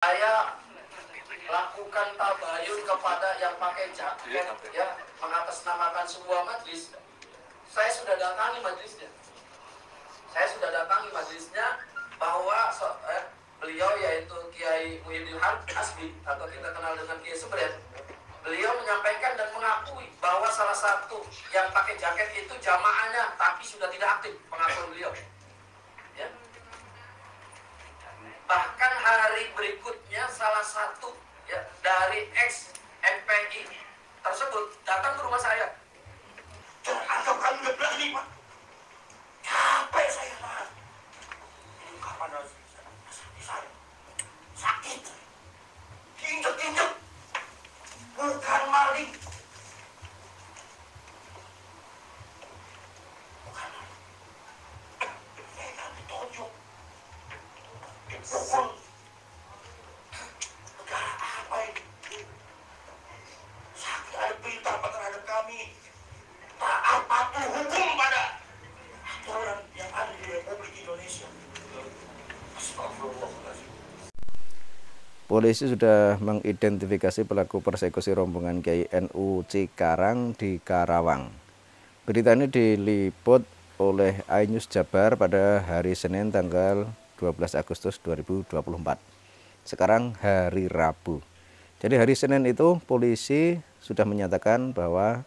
Saya lakukan tabayun kepada yang pakai jaket, ya, mengatasnamakan sebuah majlis. Saya sudah datangi majlisnya. Bahwa beliau yaitu Kiai Muhyiddin Hasbi atau kita kenal dengan Kiai Sebret. Beliau menyampaikan dan mengakui bahwa salah satu yang pakai jaket itu jamaahnya, tapi sudah tidak aktif pengakuan beliau. Ya. Bahkan hari berikutnya salah satu ya, dari ex MPI tersebut datang ke rumah saya. Atau kamu udah berani, Pak? Capek saya, Pak. Kapan harus saya? Sakit. Injek-injek. Bukan maling. Bukan maling. Saya kan ditonjok. Dipukul. Negara apa ini? Sakit ada perintah terhadap kami. Taat patuh hukum pada aturan yang ada di Republik Indonesia. Astagfirullahaladzim. Polisi sudah mengidentifikasi pelaku persekusi rombongan Kiai NU Cikarang di Karawang. Berita ini diliput oleh iNews Jabar pada hari Senin tanggal 12 Agustus 2024. Sekarang hari Rabu. Jadi hari Senin itu polisi sudah menyatakan bahwa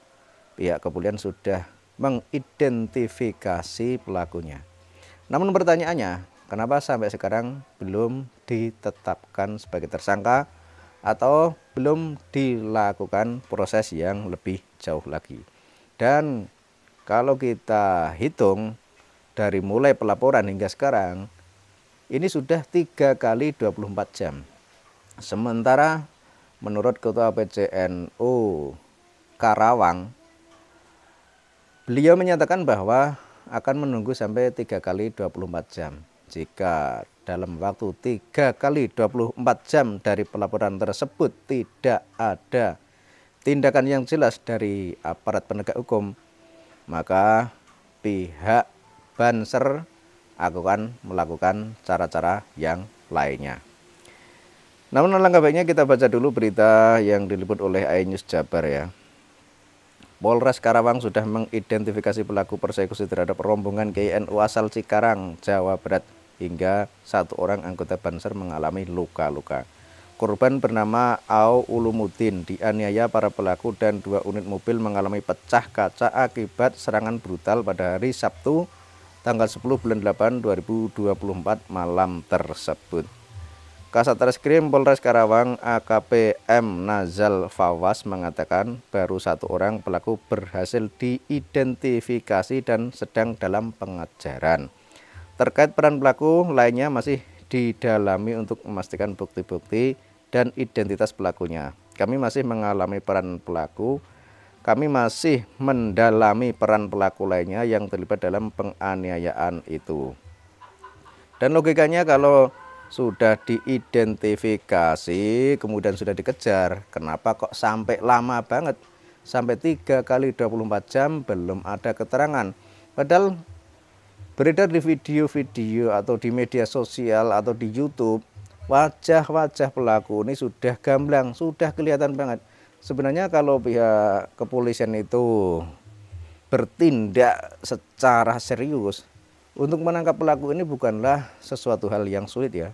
pihak kepolisian sudah mengidentifikasi pelakunya. Namun pertanyaannya, kenapa sampai sekarang belum ditetapkan sebagai tersangka atau belum dilakukan proses yang lebih jauh lagi? Dan kalau kita hitung dari mulai pelaporan hingga sekarang, ini sudah 3 kali 24 jam. Sementara menurut Ketua PCNU Karawang, beliau menyatakan bahwa akan menunggu sampai 3 kali 24 jam. Jika dalam waktu 3 kali 24 jam dari pelaporan tersebut tidak ada tindakan yang jelas dari aparat penegak hukum, maka pihak Banser akan melakukan cara-cara yang lainnya. Namun alangkah baiknya kita baca dulu berita yang diliput oleh iNews Jabar ya. Polres Karawang sudah mengidentifikasi pelaku persekusi terhadap rombongan Kiai NU asal Cikarang, Jawa Barat, hingga 1 orang anggota Banser mengalami luka-luka. Korban bernama Au Ulumuddin dianiaya para pelaku dan 2 unit mobil mengalami pecah kaca akibat serangan brutal pada hari Sabtu tanggal 10 bulan 8 2024 malam tersebut. Kasat Reskrim Polres Karawang AKP M. Nazal Fawaz mengatakan baru 1 orang pelaku berhasil diidentifikasi dan sedang dalam pengejaran. Terkait peran pelaku lainnya masih didalami untuk memastikan bukti-bukti dan identitas pelakunya. Kami masih mendalami peran pelaku lainnya yang terlibat dalam penganiayaan itu. Dan logikanya kalau sudah diidentifikasi, kemudian sudah dikejar, kenapa kok sampai lama banget? Sampai 3 kali 24 jam belum ada keterangan. Padahal beredar di video-video atau di media sosial atau di YouTube, wajah-wajah pelaku ini sudah gamblang, sudah kelihatan banget. Sebenarnya kalau pihak kepolisian itu bertindak secara serius, untuk menangkap pelaku ini bukanlah sesuatu hal yang sulit ya.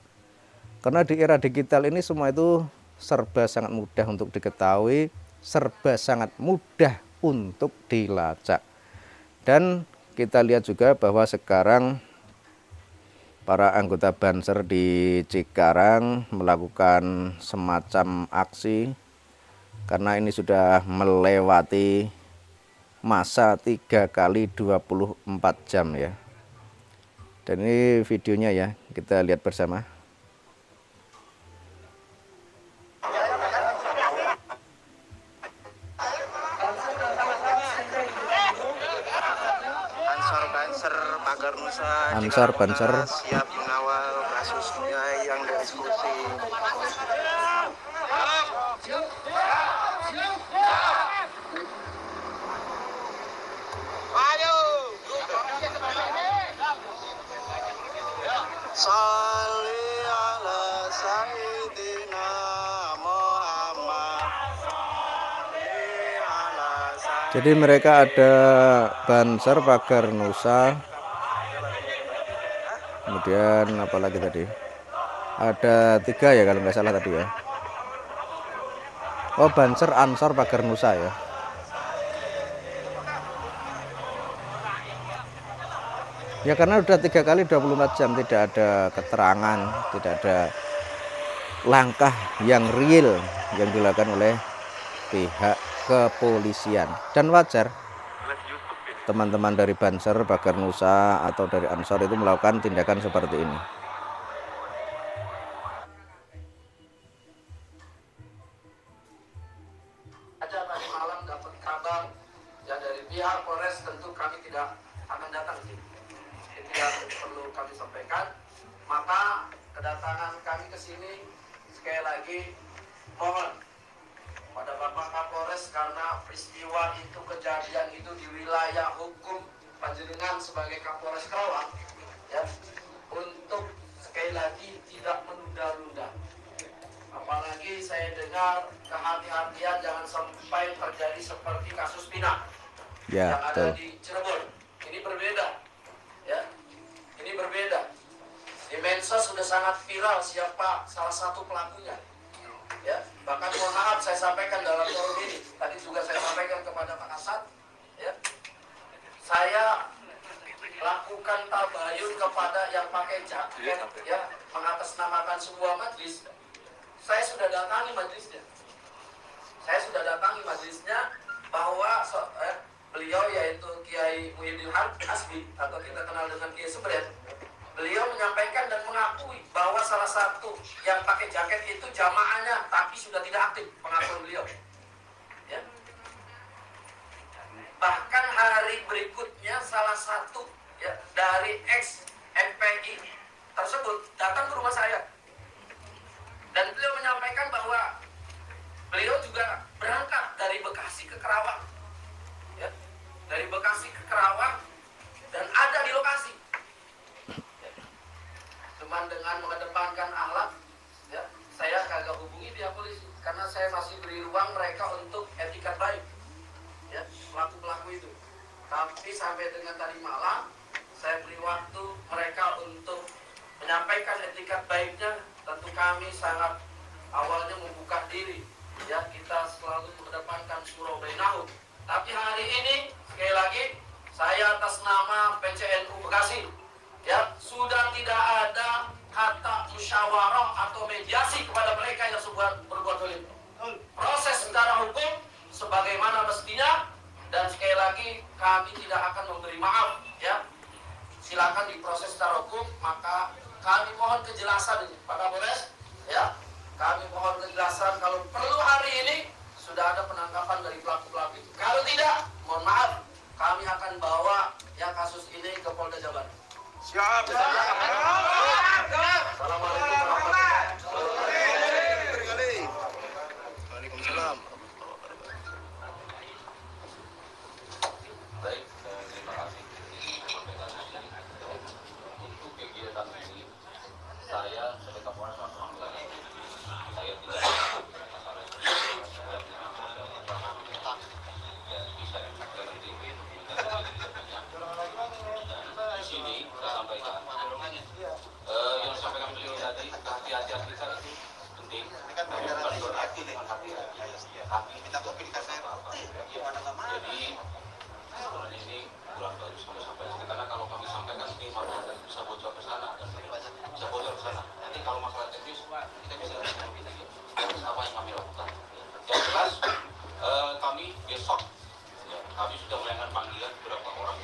Karena di era digital ini semua itu serba sangat mudah untuk diketahui, serba sangat mudah untuk dilacak. Dan kita lihat juga bahwa sekarang para anggota Banser di Cikarang melakukan semacam aksi karena ini sudah melewati masa 3 kali 24 jam ya. Dan ini videonya ya, kita lihat bersama. Ansar Banser siap mengawal kasusnya yang diskusi. Ayo. Salli ala Sayyidina Jadi mereka ada Banser, Pagar Nusa, kemudian apa lagi tadi? Ada 3 ya kalau nggak salah tadi ya. Oh, Banser, Ansor, Pagar Nusa ya. Ya karena udah 3 kali 24 jam tidak ada keterangan, tidak ada langkah yang real yang dilakukan oleh pihak kepolisian, dan wajar teman-teman dari Banser, Pagar Nusa atau dari Ansor itu melakukan tindakan seperti ini. Aja tadi malam dapat kabar ya dari pihak Polres, tentu kami tidak akan datang sih. Itu yang perlu kami sampaikan. Maka kedatangan kami ke sini sekali lagi mohon pada Bapak Kapolres, karena peristiwa itu, kejadian itu di wilayah hukum panjenengan sebagai Kapolres Karawang ya, untuk sekali lagi tidak menunda-nunda. Apalagi saya dengar kehati-hatian jangan sampai terjadi seperti kasus Pina Ya, yang ada betul. di Cirebon. Ini berbeda ya, ini berbeda. Di medsos sudah sangat viral siapa salah satu pelakunya ya. Bahkan mohon maaf saya sampaikan dalam forum ini, tadi juga saya sampaikan kepada Pak Kasat ya, saya lakukan tabayun kepada yang pakai jaket ya, mengatasnamakan sebuah majlis. Saya sudah datangi majlisnya, bahwa beliau yaitu Kiai Muhyiddin Hasbi atau kita kenal dengan Kiai Sebret. Beliau menyampaikan dan mengakui bahwa salah satu yang pakai jaket itu jamaahnya, tapi sudah tidak aktif, pengakuan beliau. Ya. Bahkan hari berikutnya salah satu ya, dari ex MPI tersebut datang ke rumah saya dan beliau menyampaikan bahwa beliau juga berangkat dari Bekasi ke Kerawang, ya, dari Bekasi ke Kerawang dan ada di lokasi. Cuman dengan mengedepankan akhlak, ya, saya kagak hubungi pihak polisi karena saya masih beri ruang mereka untuk etikat baik, ya, pelaku-pelaku itu. Tapi sampai dengan tadi malam, saya beri waktu mereka untuk menyampaikan etikat baiknya. Tentu kami sangat awalnya membuka diri, ya, kita selalu mengedepankan surah bainahum. Tapi hari ini sekali lagi saya atas nama PCNU Bekasi, ya, sudah tidak ada kata musyawarah atau mediasi kepada mereka yang berbuat zalim. Proses secara hukum sebagaimana mestinya, dan sekali lagi kami tidak akan memberi maaf, ya. Silakan diproses secara hukum. Maka kami mohon kejelasan ini, Pak Kapolres, ya. Kami mohon kejelasan kalau perlu hari ini sudah ada penangkapan dari pelaku-pelaku itu. Kalau tidak, mohon maaf, kami akan bawa ya kasus ini ke Polda Jabar. Siap. Assalamualaikum warahmatullahi Berkali. Waalaikumsalam. Baik, terima kasih. Untuk kegiatan ini, saya sebagai Kapolres langsung mengatakan, saya tidak masalah dan bisa dilakukan di sini saya sampaikan yang disampaikan beliau tadi, kehati-hatian kita itu penting. Bukan berarti dengan hati kita komunikasi apa-apa. Jadi sebenarnya ini kurang bagus kalau sampai sini, karena kalau kami sampaikan ini malah bisa bocor ke sana dan bisa bocor ke sana. Nanti kalau masalah teknis kita bisa apa yang kami lakukan. Yang jelas kami besok kami sudah melayangkan panggilan beberapa orang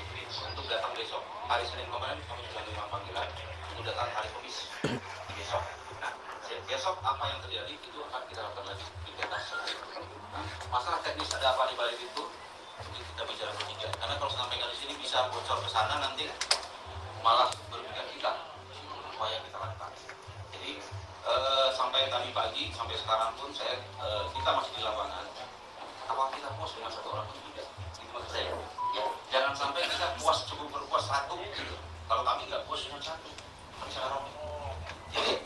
untuk datang besok. Hari Senin kemarin kami sudah menerima panggilan untuk datang hari Kamis besok. Nah, besok apa yang terjadi itu akan kita lakukan lagi di masalah teknis ada apa di balik itu kita bicara bertiga, karena kalau sampaikan di sini bisa bocor ke sana nanti malah merugikan kita upaya kita lakukan. Jadi sampai tadi pagi sampai sekarang pun kita masih di lapangan. Apa kita puas dengan satu orang pun tidak? Itu maksud saya. Ya, jangan sampai kita puas cukup berpuas satu. Gitu. Kalau kami nggak puas dengan satu, kami sekarang. Jadi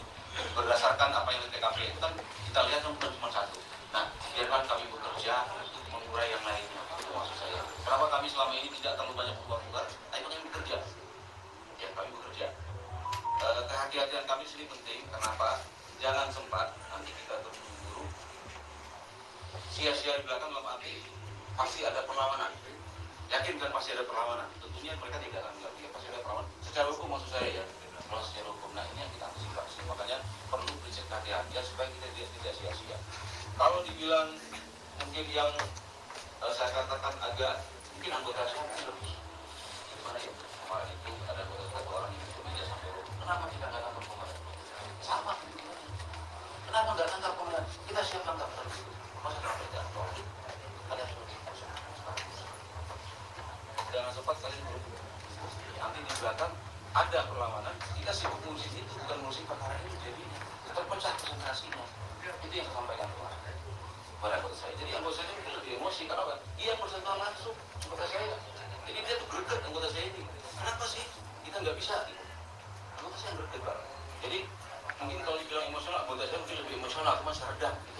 berdasarkan apa yang di TKP itu kan kita lihat bukan cuma satu. Nah, biarkan kami bekerja untuk mengurai yang lainnya. Itu maksud saya. sia-sia di belakang dalam arti pasti ada perlawanan. Yakin kan pasti ada perlawanan? Tentunya mereka tidak akan mengerti, pasti ada perlawanan. Secara hukum maksud saya ya, kalau secara hukum, nah ini yang kita antisipasi. Makanya perlu prinsip hati-hati supaya kita tidak sia-sia. Kalau dibilang mungkin yang saya katakan agak mungkin anggota saya mungkin lebih gimana ya, kemarin itu ada satu orang yang itu media sampai kenapa kita nggak tangkap kemarin? Sama. Kenapa nggak tangkap kemarin? Kita siap tangkap terus. Masa sampai jatuh? Ada jangan sempat kalian nanti di belakang ada perlawanan. Kita sibuk ngurusin itu, bukan ngurusin perkara ini, jadi terpecah konsentrasinya. Itu yang saya sampaikan pada anggota saya. Jadi anggota saya itu lebih emosi karena dia bersentuhan langsung anggota saya. Jadi dia tuh greget anggota saya ini. Kenapa sih kita nggak bisa? Gitu. Anggota saya greget Pak. Jadi mungkin kalau dibilang emosional, anggota saya mungkin lebih emosional, cuma seredam gitu.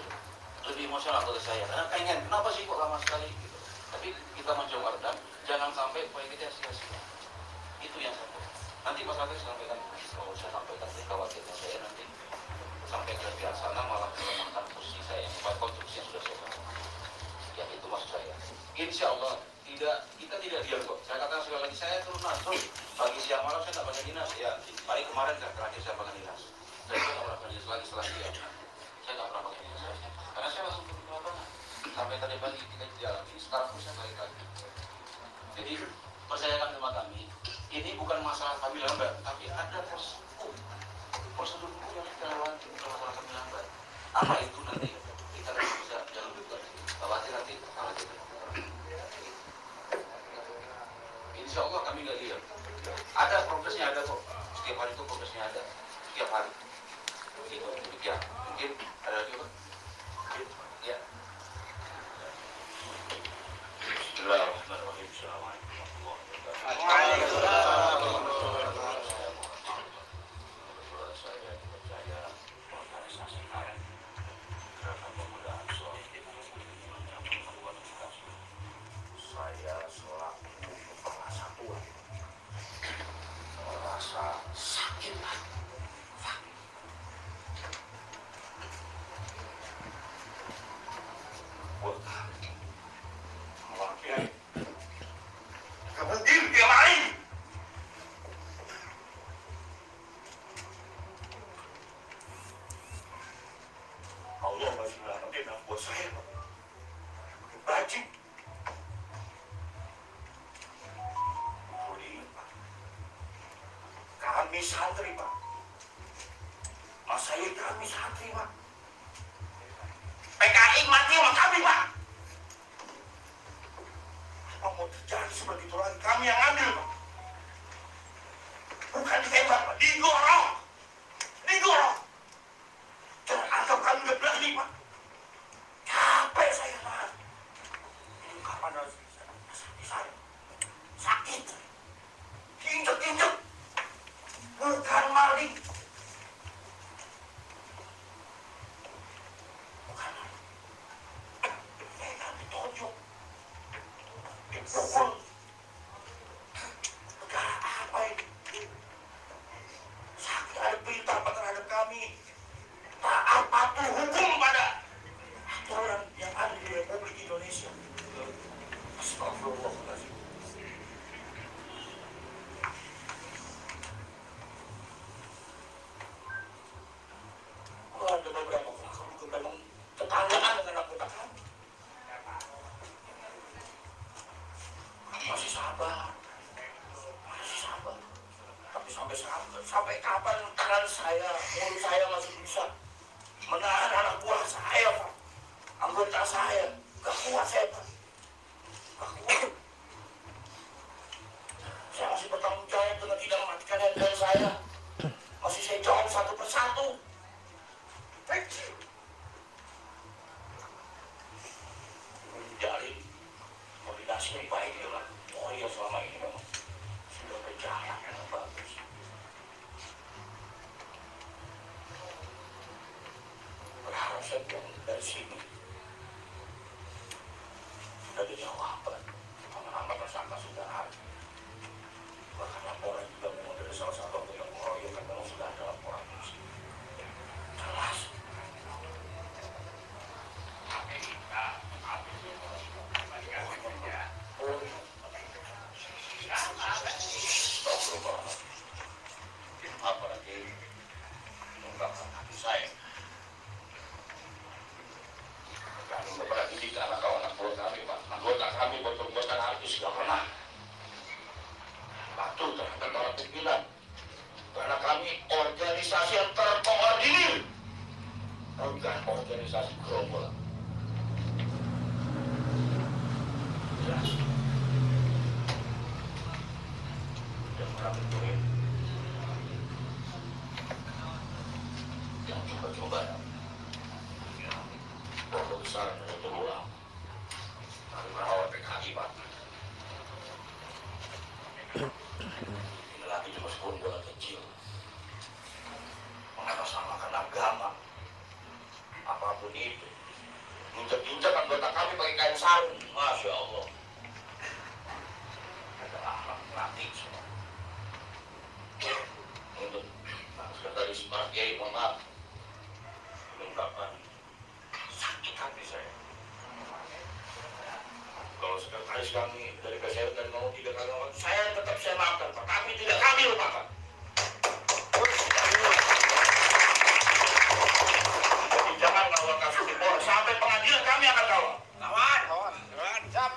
Lebih emosional anggota saya. Karena pengen, kenapa sih kok lama sekali? Gitu. Tapi kita mencoba redam, jangan sampai upaya kita sia-sia. Itu yang saya. Nanti Mas Ratih sampaikan, kalau saya sampaikan, khawatirnya saya nanti sampai ke pihak sana malah melemahkan posisi saya yang konstruksi yang sudah saya bangun. Ya itu maksud saya. Insya Allah kita tidak diam kok. Saya katakan sekali lagi, saya turun langsung pagi siang malam saya tak pakai dinas. Ya hari kemarin terakhir saya pakai dinas. Saya tidak pernah pakai dinas lagi setelah dia. Saya tidak pernah pakai dinas karena saya langsung turun ke lapangan. Sampai tadi pagi kita jalan ini sekarang pun saya balik lagi. Jadi percayakan sama kami, ini bukan masalah kami lambat, tapi ada prosedur hukum yang kita lewati kalau masalah kami lambat. Apa itu nanti kita bisa jalan juga. Khawatir nanti kalau gitu. Insya Allah kami nggak diam. Ada progresnya ada kok. Setiap hari itu progresnya ada. Setiap hari. Begitu demikian. Mungkin ada lagi Pak? Ya. Bismillahirrahmanirrahim. Saya selaku kepala satuan merasa sakit hati. Kamu diam dia lain. Allah masih nyelamatin anak buah saya, Pak. Pakai baju. Perlu diingat, Pak. Kami santri, Pak. Mas saya kami santri, Pak. PKI mati sama kami, Pak. Apa mau terjadi seperti itu lagi? Kami yang ambil, Pak. Bukan ditembak, Pak. Digorong. Digorong. Jangan anggap kami nggak berani, Pak. Capek saya, Pak. Ini kapan harus sakit saya? Sakit. Injek-injek. Bukan maling. Bukan maling. Saya ditonjok. Dipukul. Negara apa ini? Sakit ada perintah apa terhadap kami. Taat patuh hukum pada aturan yang ada di Republik Indonesia. Astagfirullahaladzim. Ada beberapa faktor memang tetanggaan dengan anggota kami. Masih sabar. Tapi sampai kapan tangan saya, mulut saya masih bisa menahan anak buah saya, Pak. Anggota saya, gak kuat saya, Pak. Gak kuat. Saya masih bertanggung jawab dengan tidak mematikan handphone saya. Masih saya jawab satu persatu. Dari koordinasi yang baik dengan Polri yang selama ini memang sudah berjalan dengan bagus. Berharap saya pulang dari sini sudah ada jawaban. Nama-nama tersangka sudah ada. Bahkan laporan juga memang dari salah satu yang mengeroyokkan memang sudah ada laporan polisi. Jelas. Tapi kita kami buat-buatan artis nggak pernah. Patuh terhadap para pimpinan. Karena kami organisasi yang terkoordinir. Bukan organisasi gerombolan. Jelas. Yang pernah benturin. Yang coba-coba. Pokok besar dari terulang. Kami merawat PKI, Pak. Ini lagi cuma sekumpulan kecil. Mengatasnamakan agama. Apapun itu. Injak-injak anggota kami pakai kain sarung. Masya Allah. Ada akhlak mati semua. Untuk Sekretaris Pak Kiai, mohon maaf. Ungkapan sakit hati saya. Kalau sekretaris kami dari kesehatan mau tidak kami maafkan, saya tetap saya maafkan, Pak. Tapi tidak kami lupakan. Jadi jangan bawa kasus di Polres sampai pengadilan kami akan kawal. Kawan, siap.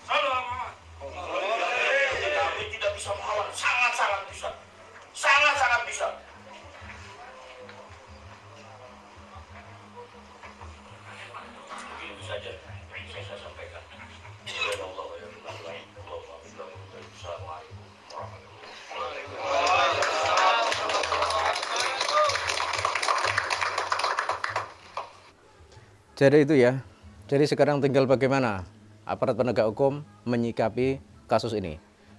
Salam. Kami tidak bisa melawan, sangat-sangat bisa, sangat-sangat bisa. Begini saja yang saya sampaikan. Assalamualaikum warahmatullahi wabarakatuh. Jadi itu ya. Jadi sekarang tinggal bagaimana aparat penegak hukum menyikapi kasus ini.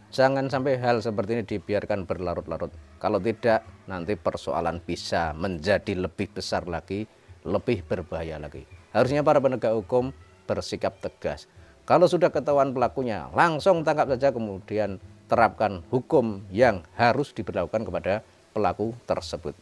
Jangan sampai hal seperti ini dibiarkan berlarut-larut. Kalau tidak, nanti persoalan bisa menjadi lebih besar lagi, lebih berbahaya lagi. Harusnya para penegak hukum bersikap tegas. Kalau sudah ketahuan pelakunya, langsung tangkap saja, kemudian terapkan hukum yang harus diberlakukan kepada pelaku tersebut.